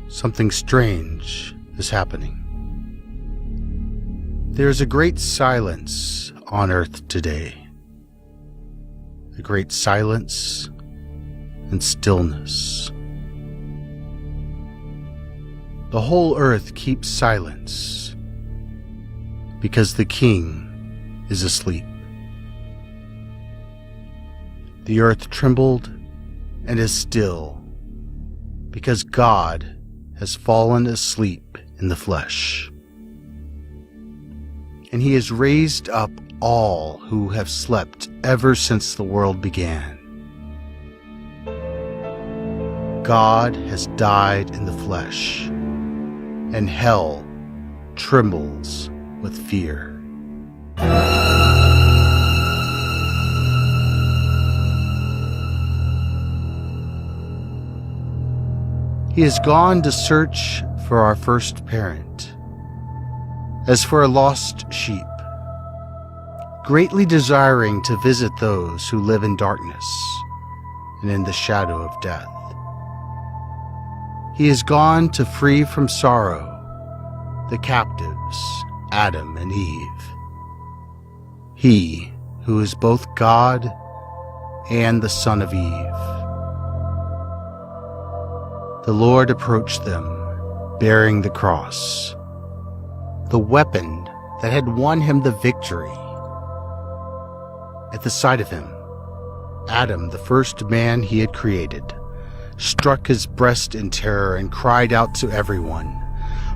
Something strange is happening. There is a great silence on earth today. A great silence and stillness. The whole earth keeps silence because the King is asleep. The earth trembled and is still because God has fallen asleep in the flesh. And he has raised up all who have slept ever since the world began. God has died in the flesh, and hell trembles with fear. He has gone to search for our first parent, as for a lost sheep, greatly desiring to visit those who live in darkness and in the shadow of death. He has gone to free from sorrow the captives, Adam and Eve. He who is both God and the Son of Eve. The Lord approached them, bearing the cross, the weapon that had won him the victory. At the sight of him, Adam, the first man he had created, struck his breast in terror and cried out to everyone,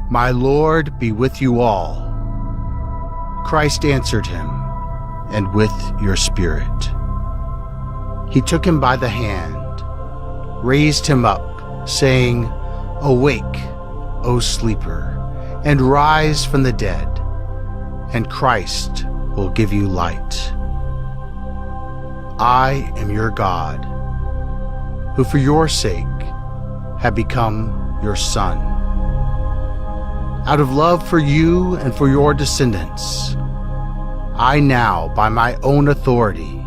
"My Lord be with you all." Christ answered him, "And with your spirit." He took him by the hand, raised him up, saying, "Awake, O sleeper, and rise from the dead, and Christ will give you light. I am your God, who for your sake have become your Son. Out of love for you and for your descendants, I now, by my own authority,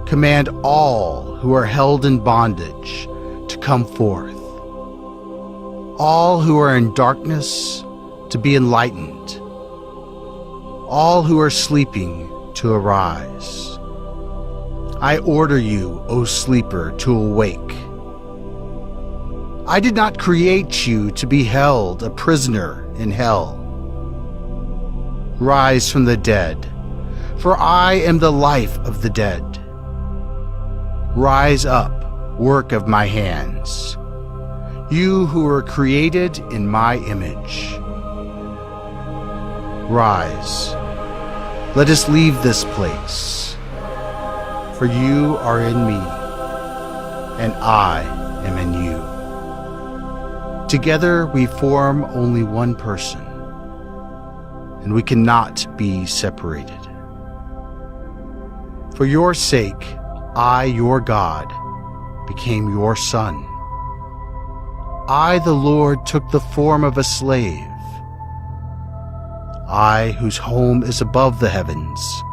command all who are held in bondage to come forth, all who are in darkness to be enlightened, all who are sleeping to arise. I order you, O sleeper, to awake. I did not create you to be held a prisoner in hell. Rise from the dead, for I am the life of the dead. Rise up, work of my hands, you who were created in my image. Rise, let us leave this place, for you are in me, and I am in you. Together we form only one person, and we cannot be separated. For your sake, I, your God, became your son. I, the Lord, took the form of a slave. I, whose home is above the heavens,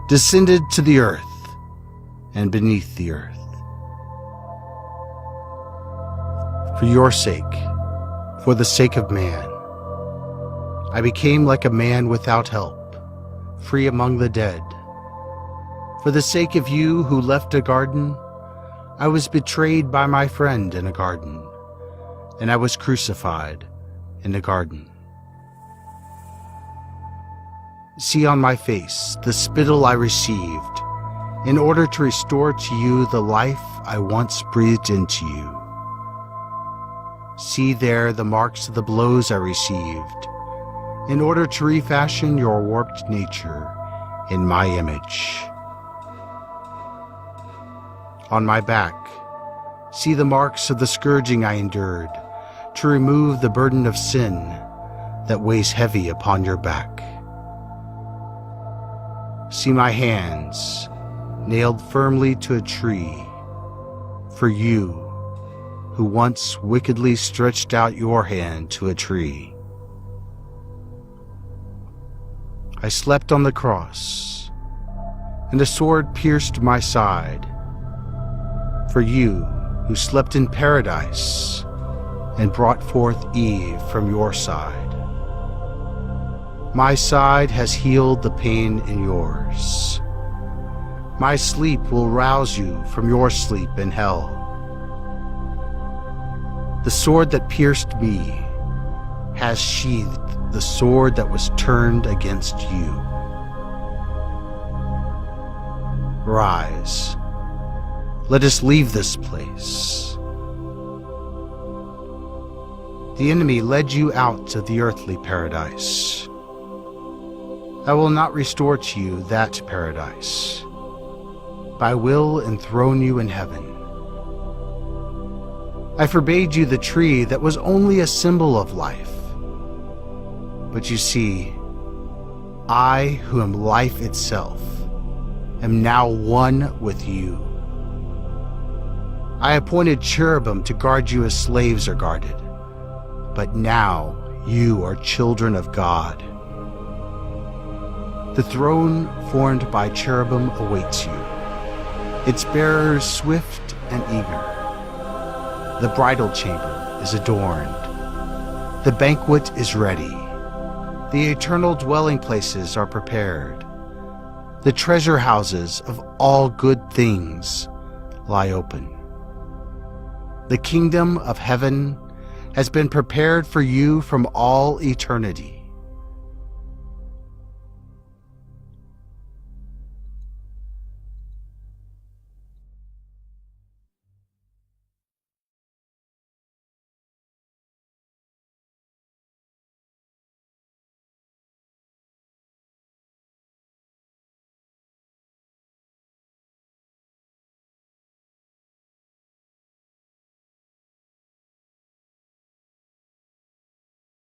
descended to the earth and beneath the earth. For your sake, for the sake of man, I became like a man without help, free among the dead. For the sake of you who left a garden, I was betrayed by my friend in a garden, and I was crucified in a garden. See on my face the spittle I received, in order to restore to you the life I once breathed into you. See there the marks of the blows I received, in order to refashion your warped nature in my image. On my back, see the marks of the scourging I endured, to remove the burden of sin that weighs heavy upon your back. See my hands, nailed firmly to a tree, for you, who once wickedly stretched out your hand to a tree. I slept on the cross, and a sword pierced my side, for you, who slept in paradise, and brought forth Eve from your side. My side has healed the pain in yours. My sleep will rouse you from your sleep in hell. The sword that pierced me has sheathed the sword that was turned against you. Rise, let us leave this place. The enemy led you out of the earthly paradise. I will not restore to you that paradise, but I will enthrone you in heaven. I forbade you the tree that was only a symbol of life. But you see, I, who am life itself, am now one with you. I appointed cherubim to guard you as slaves are guarded, but now you are children of God. The throne formed by cherubim awaits you, its bearers swift and eager. The bridal chamber is adorned. The banquet is ready. The eternal dwelling places are prepared. The treasure houses of all good things lie open. The kingdom of heaven has been prepared for you from all eternity.